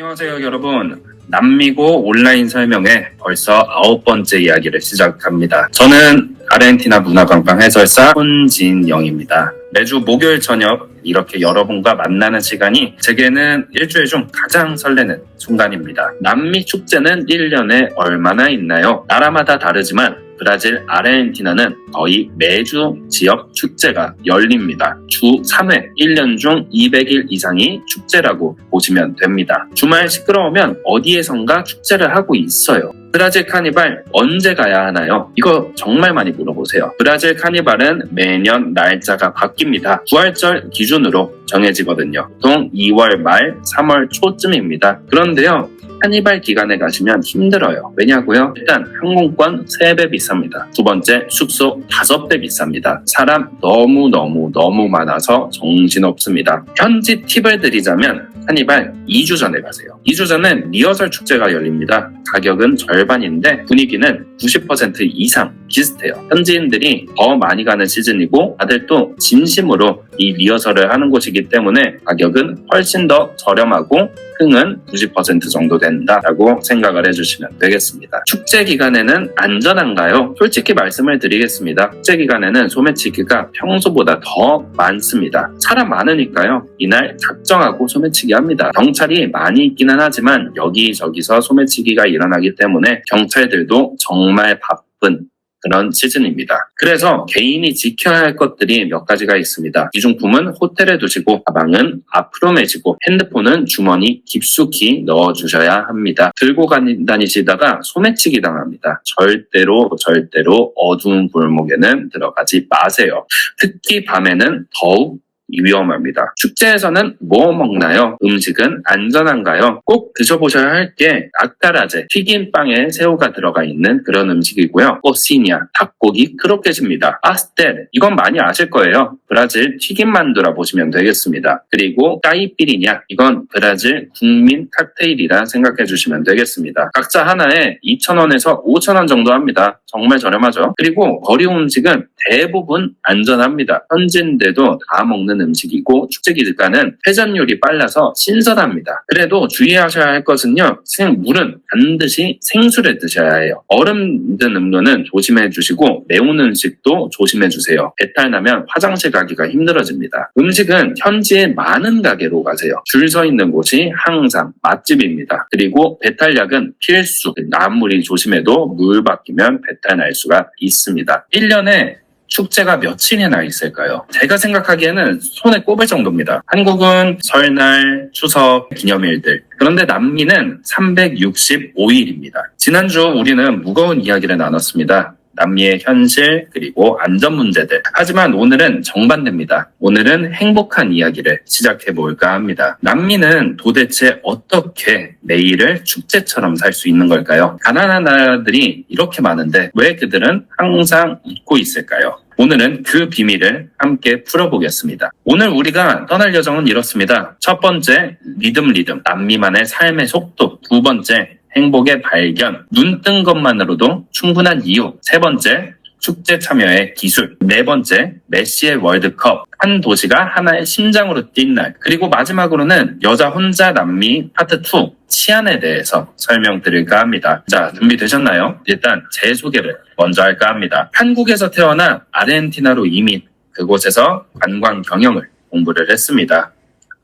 안녕하세요 여러분. 남미고 온라인 설명회 벌써 9번째 이야기를 시작합니다. 저는 아르헨티나 문화관광 해설사 손진영입니다. 매주 목요일 저녁 이렇게 여러분과 만나는 시간이 제게는 일주일 중 가장 설레는 순간입니다. 남미 축제는 1년에 얼마나 있나요? 나라마다 다르지만 브라질, 아르헨티나는 거의 매주 지역 축제가 열립니다. 주 3회, 1년 중 200일 이상이 축제라고 보시면 됩니다. 주말 시끄러우면 어디에선가 축제를 하고 있어요. 브라질 카니발 언제 가야 하나요? 이거 정말 많이 물어보세요. 브라질 카니발은 매년 날짜가 바뀝니다. 부활절 기준으로 정해지거든요. 보통 2월 말, 3월 초쯤입니다. 그런데요, 카니발 기간에 가시면 힘들어요. 왜냐고요? 일단 항공권 3배 비쌉니다. 두 번째, 숙소 5배 비쌉니다. 사람 너무 많아서 정신없습니다. 현지 팁을 드리자면 카니발 2주 전에 가세요. 2주 전엔 리허설 축제가 열립니다. 가격은 절반인데 분위기는 90% 이상 비슷해요. 현지인들이 더 많이 가는 시즌이고 다들 또 진심으로 이 리허설을 하는 곳이기 때문에 가격은 훨씬 더 저렴하고 흥은 90% 정도 된다라고 생각을 해주시면 되겠습니다. 축제 기간에는 안전한가요? 솔직히 말씀을 드리겠습니다. 축제 기간에는 소매치기가 평소보다 더 많습니다. 사람 많으니까요. 이날 작정하고 소매치기 합니다. 경찰이 많이 있기는 하지만 여기저기서 소매치기가 일어나기 때문에 경찰들도 정말 바쁜 그런 시즌입니다. 그래서 개인이 지켜야 할 것들이 몇 가지가 있습니다. 기중품은 호텔에 두시고 가방은 앞으로 매시고 핸드폰은 주머니 깊숙이 넣어주셔야 합니다. 들고 다니시다가 소매치기 당합니다. 절대로 어두운 골목에는 들어가지 마세요. 특히 밤에는 더욱 위험합니다. 축제에서는 뭐 먹나요? 음식은 안전한가요? 꼭 드셔보셔야 할 게 아까라제, 튀김빵에 새우가 들어가 있는 그런 음식이고요. 코시냐, 닭고기 크로켓입니다. 파스텔, 이건 많이 아실 거예요. 브라질 튀김만두라 보시면 되겠습니다. 그리고 까이피리냐, 이건 브라질 국민 칵테일이라 생각해 주시면 되겠습니다. 각자 하나에 2,000원에서 5,000원 정도 합니다. 정말 저렴하죠. 그리고 거리 음식은 대부분 안전합니다. 현지인들도 다 먹는 음식이고 축제 기간은 회전율이 빨라서 신선합니다. 그래도 주의하셔야 할 것은요, 물은 반드시 생수를 드셔야 해요. 얼음 든 음료는 조심해 주시고 매운 음식도 조심해 주세요. 배탈 나면 화장실 가기가 힘들어집니다. 음식은 현지의 많은 가게로 가세요. 줄 서 있는 곳이 항상 맛집입니다. 그리고 배탈약은 필수. 아무리 조심해도 물 바뀌면 배탈 날 수가 있습니다. 1년에 축제가 며칠이나 있을까요? 제가 생각하기에는 손에 꼽을 정도입니다. 한국은 설날, 추석, 기념일들. 그런데 남미는 365일입니다. 지난주 우리는 무거운 이야기를 나눴습니다. 남미의 현실 그리고 안전 문제들. 하지만 오늘은 정반대입니다. 오늘은 행복한 이야기를 시작해 볼까 합니다. 남미는 도대체 어떻게 매일을 축제처럼 살 수 있는 걸까요? 가난한 나라들이 이렇게 많은데 왜 그들은 항상 웃고 있을까요? 오늘은 그 비밀을 함께 풀어보겠습니다. 오늘 우리가 떠날 여정은 이렇습니다. 첫 번째, 리듬. 남미만의 삶의 속도. 두 번째, 행복의 발견. 눈 뜬 것만으로도 충분한 이유. 세 번째, 축제 참여의 기술. 네 번째, 메시의 월드컵. 한 도시가 하나의 심장으로 뛴 날. 그리고 마지막으로는 여자 혼자 남미 파트 2. 치안에 대해서 설명드릴까 합니다. 자, 준비되셨나요? 일단 제 소개를 먼저 할까 합니다. 한국에서 태어나 아르헨티나로 이민, 그곳에서 관광 경영을 공부를 했습니다.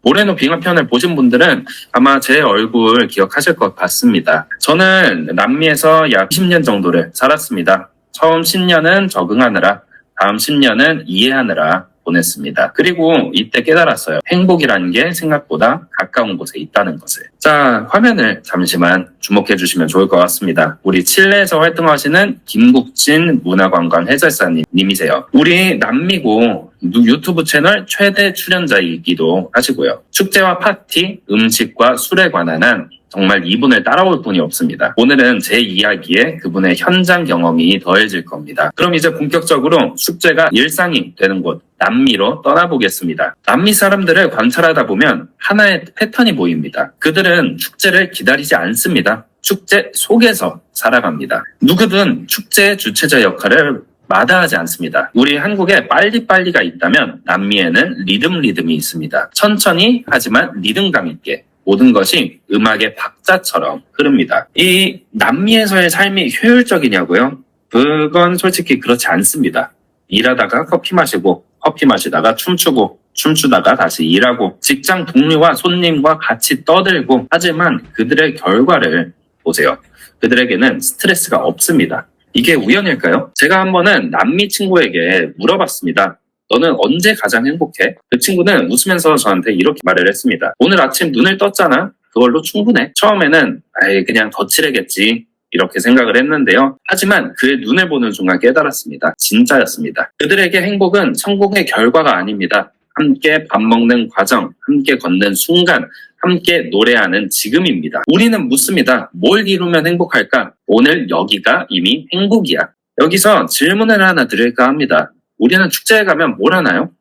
모레노 빙하편을 보신 분들은 아마 제 얼굴 기억하실 것 같습니다. 저는 남미에서 약 20년 정도를 살았습니다. 처음 10년은 적응하느라, 다음 10년은 이해하느라 보냈습니다. 그리고 이때 깨달았어요. 행복이라는 게 생각보다 가까운 곳에 있다는 것을. 자, 화면을 잠시만 주목해 주시면 좋을 것 같습니다. 우리 칠레에서 활동하시는 김국진 문화관광 해설사님이세요. 우리 남미고 유튜브 채널 최대 출연자이기도 하시고요. 축제와 파티, 음식과 술에 관한 한 정말 이분을 따라올 분이 없습니다. 오늘은 제 이야기에 그분의 현장 경험이 더해질 겁니다. 그럼 이제 본격적으로 축제가 일상이 되는 곳 남미로 떠나보겠습니다. 남미 사람들을 관찰하다 보면 하나의 패턴이 보입니다. 그들은 축제를 기다리지 않습니다. 축제 속에서 살아갑니다. 누구든 축제의 주체자 역할을 마다하지 않습니다. 우리 한국에 빨리빨리가 있다면 남미에는 리듬이 있습니다. 천천히 하지만 리듬감 있게 모든 것이 음악의 박자처럼 흐릅니다. 이 남미에서의 삶이 효율적이냐고요? 그건 솔직히 그렇지 않습니다. 일하다가 커피 마시고, 커피 마시다가 춤추고, 춤추다가 다시 일하고, 직장 동료와 손님과 같이 떠들고, 하지만 그들의 결과를 보세요. 그들에게는 스트레스가 없습니다. 이게 우연일까요? 제가 한 번은 남미 친구에게 물어봤습니다. 너는 언제 가장 행복해? 그 친구는 웃으면서 저한테 이렇게 말을 했습니다. 오늘 아침 눈을 떴잖아? 그걸로 충분해. 처음에는 그냥 덧칠해겠지 이렇게 생각을 했는데요. 하지만 그의 눈을 보는 순간 깨달았습니다. 진짜였습니다. 그들에게 행복은 성공의 결과가 아닙니다. 함께 밥 먹는 과정, 함께 걷는 순간, 함께 노래하는 지금입니다. 우리는 묻습니다. 뭘 이루면 행복할까? 오늘 여기가 이미 행복이야. 여기서 질문을 하나 드릴까 합니다. 우리는 축제에 가면 뭘 하나요?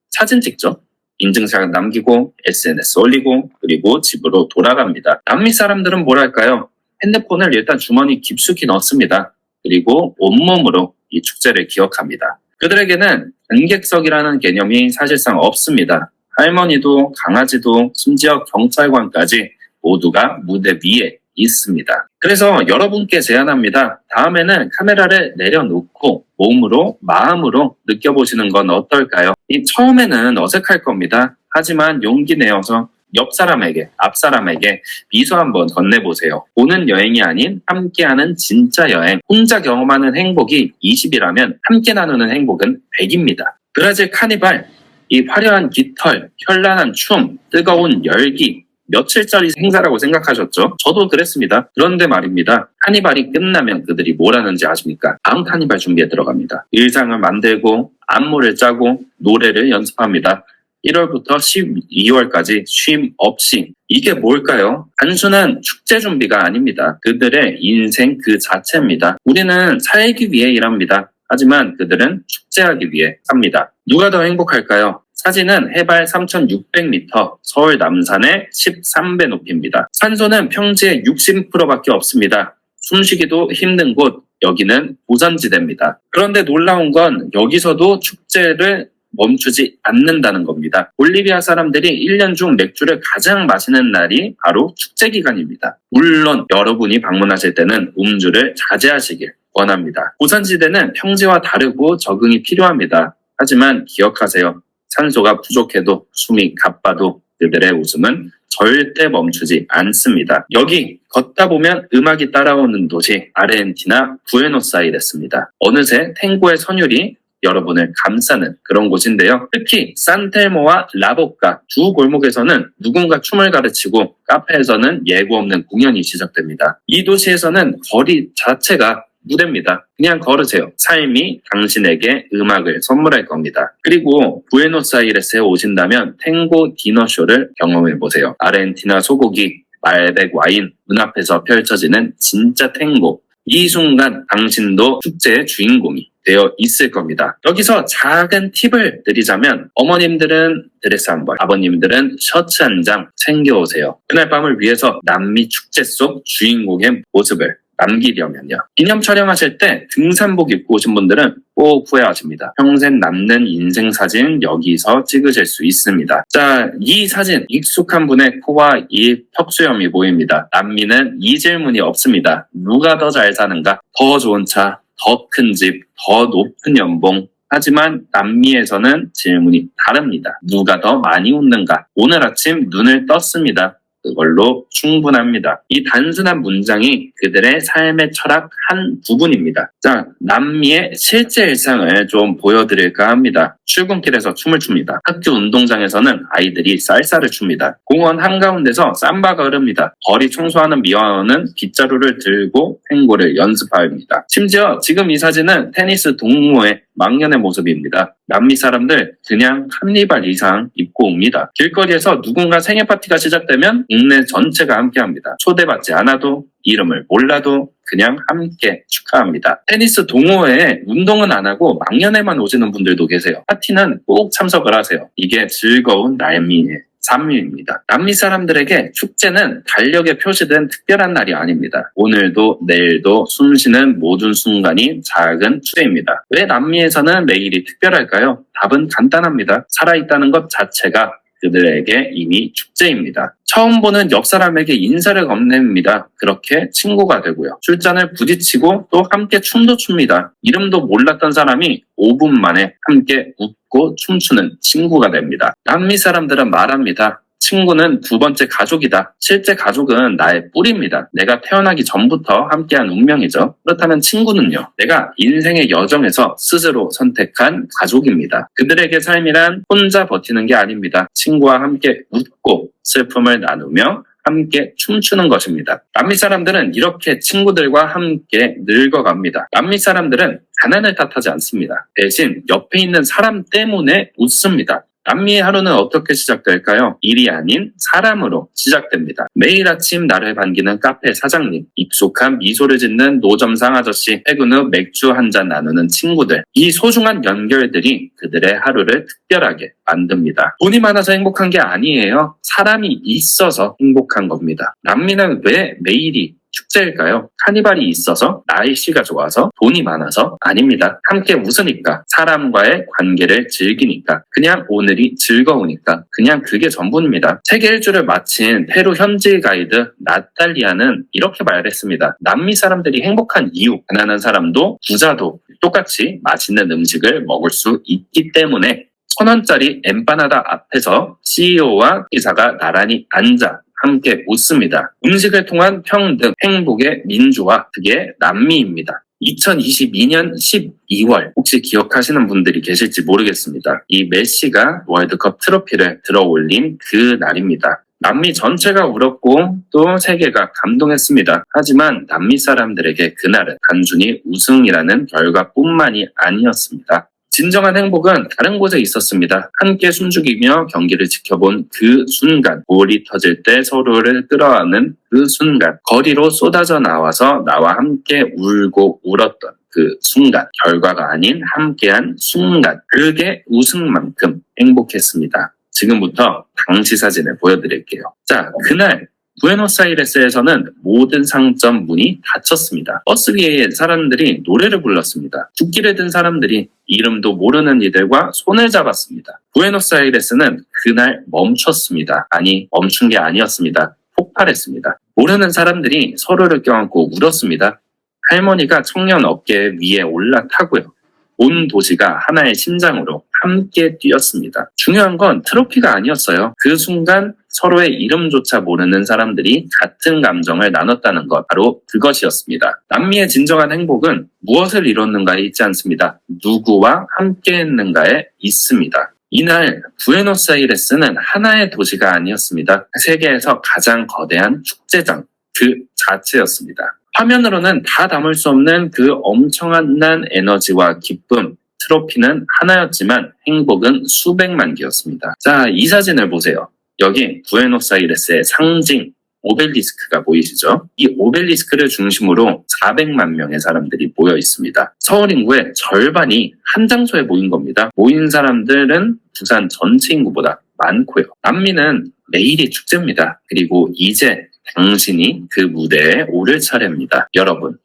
사진 찍죠. 인증샷 남기고 SNS 올리고 그리고 집으로 돌아갑니다. 남미 사람들은 뭘 할까요? 핸드폰을 일단 주머니 깊숙이 넣습니다. 그리고 온몸으로 이 축제를 기억합니다. 그들에게는 관객석이라는 개념이 사실상 없습니다. 할머니도 강아지도 심지어 경찰관까지 모두가 무대 위에 있습니다. 그래서 여러분께 제안합니다. 다음에는 카메라를 내려놓고 몸으로, 마음으로 느껴보시는 건 어떨까요? 처음에는 어색할 겁니다. 하지만 용기 내어서 옆 사람에게, 앞 사람에게 미소 한번 건네보세요. 오는 여행이 아닌 함께하는 진짜 여행. 혼자 경험하는 행복이 20이라면 함께 나누는 행복은 100입니다. 브라질 카니발, 이 화려한 깃털, 현란한 춤, 뜨거운 열기, 며칠짜리 행사라고 생각하셨죠? 저도 그랬습니다. 그런데 말입니다. 카니발이 끝나면 그들이 뭘 하는지 아십니까? 다음 카니발 준비에 들어갑니다. 의상을 만들고 안무를 짜고 노래를 연습합니다. 1월부터 12월까지 쉼 없이. 이게 뭘까요? 단순한 축제 준비가 아닙니다. 그들의 인생 그 자체입니다. 우리는 살기 위해 일합니다. 하지만 그들은 축제하기 위해 삽니다. 누가 더 행복할까요? 사진은 해발 3,600m, 서울 남산의 13배 높이입니다. 산소는 평지의 60%밖에 없습니다. 숨쉬기도 힘든 곳, 여기는 고산지대입니다. 그런데 놀라운 건 여기서도 축제를 멈추지 않는다는 겁니다. 볼리비아 사람들이 1년 중 맥주를 가장 마시는 날이 바로 축제 기간입니다. 물론 여러분이 방문하실 때는 음주를 자제하시길 원합니다. 고산지대는 평지와 다르고 적응이 필요합니다. 하지만 기억하세요. 산소가 부족해도 숨이 가빠도 그들의 웃음은 절대 멈추지 않습니다. 여기 걷다 보면 음악이 따라오는 도시 아르헨티나 부에노스아이레스입니다. 어느새 탱고의 선율이 여러분을 감싸는 그런 곳인데요. 특히 산텔모와 라보카 두 골목에서는 누군가 춤을 가르치고 카페에서는 예고 없는 공연이 시작됩니다. 이 도시에서는 거리 자체가 무대입니다. 그냥 걸으세요. 삶이 당신에게 음악을 선물할 겁니다. 그리고 부에노스아이레스에 오신다면 탱고 디너쇼를 경험해보세요. 아르헨티나 소고기, 말백 와인, 눈앞에서 펼쳐지는 진짜 탱고. 이 순간 당신도 축제의 주인공이 되어 있을 겁니다. 여기서 작은 팁을 드리자면 어머님들은 드레스 한 벌, 아버님들은 셔츠 한 장 챙겨오세요. 그날 밤을 위해서 남미 축제 속 주인공의 모습을 남기려면요. 기념 촬영하실 때 등산복 입고 오신 분들은 꼭 후회하십니다. 평생 남는 인생 사진 여기서 찍으실 수 있습니다. 자, 이 사진 익숙한 분의 코와 입, 턱수염이 보입니다. 남미는 이 질문이 없습니다. 누가 더 잘 사는가? 더 좋은 차, 더 큰 집, 더 높은 연봉. 하지만 남미에서는 질문이 다릅니다. 누가 더 많이 웃는가? 오늘 아침 눈을 떴습니다. 그걸로 충분합니다. 이 단순한 문장이 그들의 삶의 철학 한 부분입니다. 자, 남미의 실제 일상을 좀 보여드릴까 합니다. 출근길에서 춤을 춥니다. 학교 운동장에서는 아이들이 쌀쌀을 춥니다. 공원 한가운데서 삼바가 흐릅니다. 거리 청소하는 미화원은 빗자루를 들고 탱고를 연습합니다. 심지어 지금 이 사진은 테니스 동호회 망년의 모습입니다. 남미 사람들 그냥 카니발 이상 입고 옵니다. 길거리에서 누군가 생일 파티가 시작되면 국내 전체가 함께합니다. 초대받지 않아도 이름을 몰라도 그냥 함께 축하합니다. 테니스 동호회에 운동은 안 하고 망년에만 오시는 분들도 계세요. 파티는 꼭 참석을 하세요. 이게 즐거운 남미의 삶입니다. 남미 사람들에게 축제는 달력에 표시된 특별한 날이 아닙니다. 오늘도 내일도 숨쉬는 모든 순간이 작은 축제입니다. 왜 남미에서는 매일이 특별할까요? 답은 간단합니다. 살아있다는 것 자체가 그들에게 이미 축제입니다. 처음 보는 옆 사람에게 인사를 건넵니다. 그렇게 친구가 되고요. 술잔을 부딪히고 또 함께 춤도 춥니다. 이름도 몰랐던 사람이 5분 만에 함께 웃고 춤추는 친구가 됩니다. 남미 사람들은 말합니다. 친구는 두 번째 가족이다. 실제 가족은 나의 뿌리입니다. 내가 태어나기 전부터 함께한 운명이죠. 그렇다면 친구는요? 내가 인생의 여정에서 스스로 선택한 가족입니다. 그들에게 삶이란 혼자 버티는 게 아닙니다. 친구와 함께 웃고 슬픔을 나누며 함께 춤추는 것입니다. 남미 사람들은 이렇게 친구들과 함께 늙어갑니다. 남미 사람들은 가난을 탓하지 않습니다. 대신 옆에 있는 사람 때문에 웃습니다. 남미의 하루는 어떻게 시작될까요? 일이 아닌 사람으로 시작됩니다. 매일 아침 나를 반기는 카페 사장님, 익숙한 미소를 짓는 노점상 아저씨, 퇴근 후 맥주 한잔 나누는 친구들. 이 소중한 연결들이 그들의 하루를 특별하게 만듭니다. 돈이 많아서 행복한 게 아니에요. 사람이 있어서 행복한 겁니다. 남미는 왜 매일이 축제일까요? 카니발이 있어서, 날씨가 좋아서, 돈이 많아서? 아닙니다. 함께 웃으니까, 사람과의 관계를 즐기니까, 그냥 오늘이 즐거우니까, 그냥 그게 전부입니다. 세계 일주를 마친 페루 현지 가이드 나탈리아는 이렇게 말했습니다. 남미 사람들이 행복한 이유, 가난한 사람도 부자도 똑같이 맛있는 음식을 먹을 수 있기 때문에 1,000원짜리 엠파나다 앞에서 CEO와 기사가 나란히 앉아 함께 웃습니다. 음식을 통한 평등, 행복의 민주화, 그게 남미입니다. 2022년 12월 혹시 기억하시는 분들이 계실지 모르겠습니다. 이 메시가 월드컵 트로피를 들어올린 그 날입니다. 남미 전체가 울었고 또 세계가 감동했습니다. 하지만 남미 사람들에게 그날은 단순히 우승이라는 결과뿐만이 아니었습니다. 진정한 행복은 다른 곳에 있었습니다. 함께 숨죽이며 경기를 지켜본 그 순간, 볼이 터질 때 서로를 끌어안는 그 순간, 거리로 쏟아져 나와서 나와 함께 울고 울었던 그 순간, 결과가 아닌 함께한 순간, 그게 우승만큼 행복했습니다. 지금부터 당시 사진을 보여드릴게요. 자, 그날 부에노스아이레스에서는 모든 상점 문이 닫혔습니다. 버스 위에 사람들이 노래를 불렀습니다. 국기를 든 사람들이 이름도 모르는 이들과 손을 잡았습니다. 부에노스아이레스는 그날 멈췄습니다. 아니, 멈춘 게 아니었습니다. 폭발했습니다. 모르는 사람들이 서로를 껴안고 울었습니다. 할머니가 청년 어깨 위에 올라타고요. 온 도시가 하나의 심장으로 함께 뛰었습니다. 중요한 건 트로피가 아니었어요. 그 순간 서로의 이름조차 모르는 사람들이 같은 감정을 나눴다는 것, 바로 그것이었습니다. 남미의 진정한 행복은 무엇을 이뤘는가에 있지 않습니다. 누구와 함께 했는가에 있습니다. 이날 부에노스아이레스는 하나의 도시가 아니었습니다. 세계에서 가장 거대한 축제장 그 자체였습니다. 화면으로는 다 담을 수 없는 그 엄청난 에너지와 기쁨, 트로피는 하나였지만 행복은 수백만 개였습니다. 자, 이 사진을 보세요. 여기 부에노스아이레스의 상징 오벨리스크가 보이시죠? 이 오벨리스크를 중심으로 400만 명의 사람들이 모여 있습니다. 서울 인구의 절반이 한 장소에 모인 겁니다. 모인 사람들은 부산 전체 인구보다 많고요. 남미는 매일이 축제입니다. 그리고 이제 당신이 그 무대에 오를 차례입니다.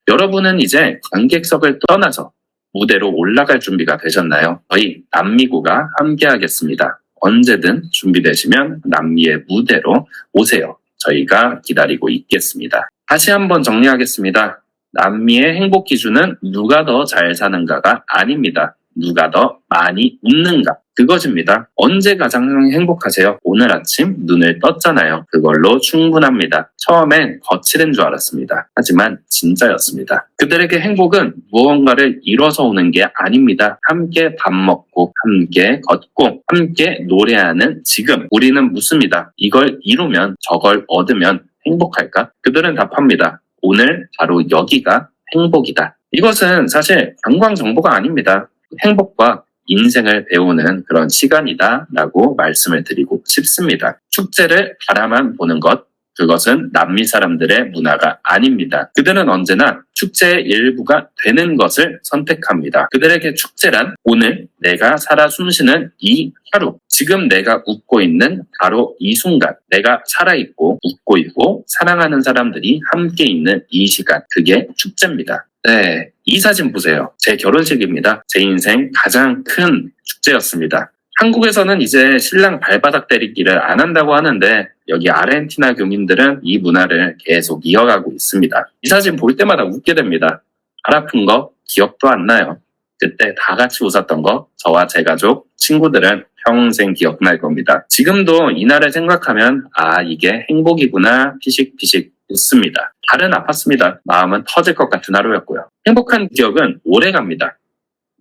여러분은 이제 관객석을 떠나서 무대로 올라갈 준비가 되셨나요? 저희 남미구가 함께하겠습니다. 언제든 준비되시면 남미의 무대로 오세요. 저희가 기다리고 있겠습니다. 다시 한번 정리하겠습니다. 남미의 행복 기준은 누가 더 잘 사는가가 아닙니다. 누가 더 많이 웃는가, 그것입니다. 언제 가장 행복하세요? 오늘 아침 눈을 떴잖아요. 그걸로 충분합니다. 처음엔 거칠은 줄 알았습니다. 하지만 진짜였습니다. 그들에게 행복은 무언가를 이뤄서 오는 게 아닙니다. 함께 밥 먹고, 함께 걷고, 함께 노래하는 지금. 우리는 묻습니다. 이걸 이루면, 저걸 얻으면 행복할까? 그들은 답합니다. 오늘 바로 여기가 행복이다. 이것은 사실 관광 정보가 아닙니다. 행복과 인생을 배우는 그런 시간이다 라고 말씀을 드리고 싶습니다. 축제를 바라만 보는 것, 그것은 남미 사람들의 문화가 아닙니다. 그들은 언제나 축제의 일부가 되는 것을 선택합니다. 그들에게 축제란 오늘 내가 살아 숨쉬는 이 하루, 지금 내가 웃고 있는 바로 이 순간, 내가 살아있고 웃고 있고 사랑하는 사람들이 함께 있는 이 시간, 그게 축제입니다. 네, 이 사진 보세요. 제 결혼식입니다. 제 인생 가장 큰 축제였습니다. 한국에서는 이제 신랑 발바닥 때리기를 안 한다고 하는데 여기 아르헨티나 교민들은 이 문화를 계속 이어가고 있습니다. 이 사진 볼 때마다 웃게 됩니다. 발 아픈 거 기억도 안 나요. 그때 다 같이 웃었던 거 저와 제 가족, 친구들은 평생 기억날 겁니다. 지금도 이날을 생각하면 아 이게 행복이구나 피식피식 웃습니다. 발은 아팠습니다. 마음은 터질 것 같은 하루였고요. 행복한 기억은 오래갑니다.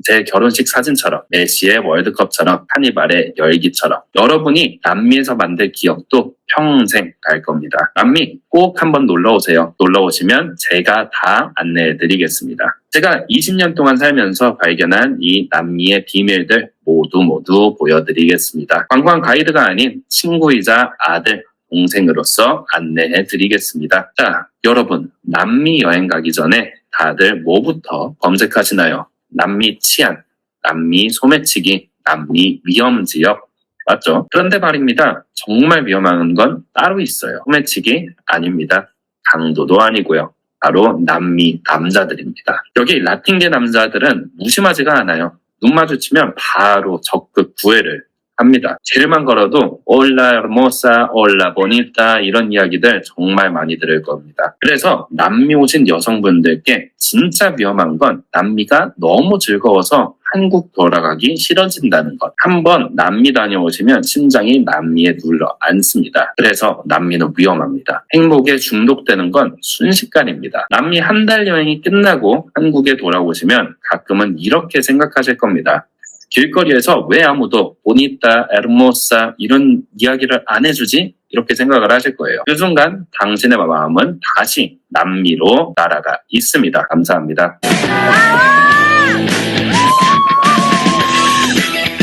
제 결혼식 사진처럼 메시의 월드컵처럼 카니발의 열기처럼 여러분이 남미에서 만들 기억도 평생 갈 겁니다. 남미 꼭 한번 놀러 오세요. 놀러 오시면 제가 다 안내해 드리겠습니다. 제가 20년 동안 살면서 발견한 이 남미의 비밀들 모두 보여드리겠습니다. 관광 가이드가 아닌 친구이자 아들, 동생으로서 안내해 드리겠습니다. 자, 여러분 남미 여행 가기 전에 다들 뭐부터 검색하시나요? 남미 치안, 남미 소매치기, 남미 위험지역 맞죠? 그런데 말입니다. 정말 위험한 건 따로 있어요. 소매치기 아닙니다. 강도도 아니고요. 바로 남미 남자들입니다. 여기 라틴계 남자들은 무심하지가 않아요. 눈 마주치면 바로 적극 구애를 합니다. 길만 걸어도 올라 hermosa, 올라 bonita 이런 이야기들 정말 많이 들을 겁니다. 그래서 남미 오신 여성분들께 진짜 위험한 건 남미가 너무 즐거워서 한국 돌아가기 싫어진다는 것. 한번 남미 다녀오시면 심장이 남미에 눌러 앉습니다. 그래서 남미는 위험합니다. 행복에 중독되는 건 순식간입니다. 남미 한 달 여행이 끝나고 한국에 돌아오시면 가끔은 이렇게 생각하실 겁니다. 길거리에서 왜 아무도 보니타, 에르모사 이런 이야기를 안 해주지? 이렇게 생각을 하실 거예요. 그 순간 당신의 마음은 다시 남미로 날아가 있습니다. 감사합니다.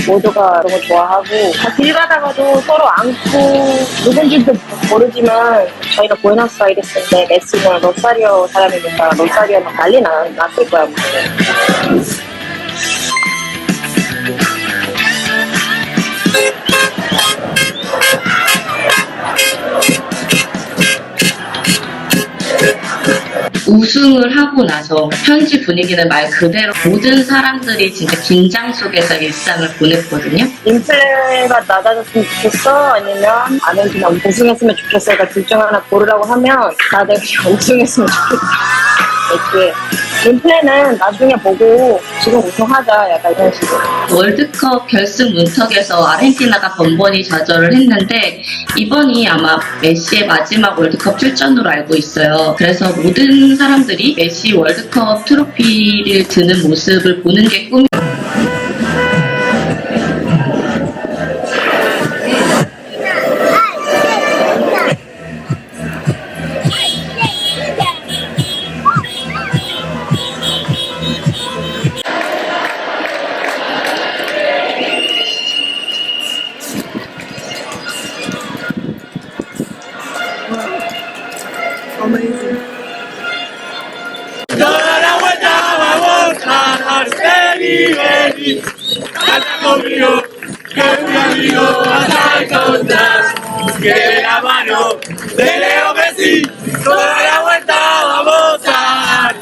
모두가 너무 좋아하고 길 가다가도 서로 안고 누군지도 모르지만 저희가 부에노스아이레스인데 메시는 로사리오 사람이니까 로사리오 막 난리 났을 거야. 우승을 하고 나서 현지 분위기는 말 그대로 모든 사람들이 진짜 긴장 속에서 일상을 보냈거든요. 인플레가 낮아졌으면 좋겠어? 아니면 아르헨티나 우승했으면 좋겠어가 둘 중 하나 고르라고 하면 다들 우승했으면 좋겠어. 이렇게 인플레는 나중에 보고 지금 우승하자 약간 이런 식으로. 월드컵 결승 문턱에서 아르헨티나가 번번이 좌절을 했는데 이번이 아마 메시의 마지막 월드컵 출전으로 알고 있어요. 그래서 모든 사람들이 메시 월드컵 트로피를 드는 모습을 보는 게 꿈이 Toda la vuelta vamos a darse nivel. Canta conmigo, que un amigo vas a encontrar. Que de la mano de Leo Messi, toda la vuelta vamos a dar.